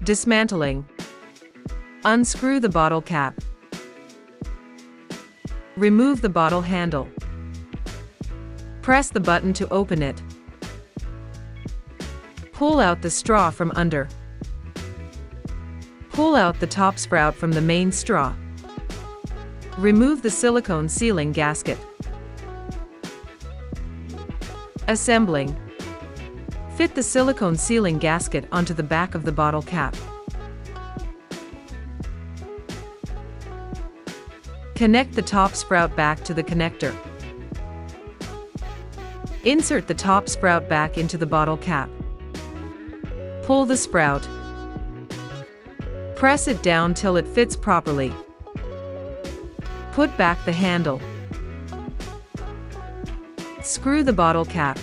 Dismantling. Unscrew the bottle cap. Remove the bottle handle. Press the button to open it. Pull out the straw from under. Pull out the top sprout from the main straw. Remove the silicone sealing gasket. Assembling. Fit the silicone sealing gasket onto the back of the bottle cap. Connect the top sprout back to the connector. Insert the top sprout back into the bottle cap. Pull the sprout. Press it down till it fits properly. Put back the handle. Screw the bottle cap.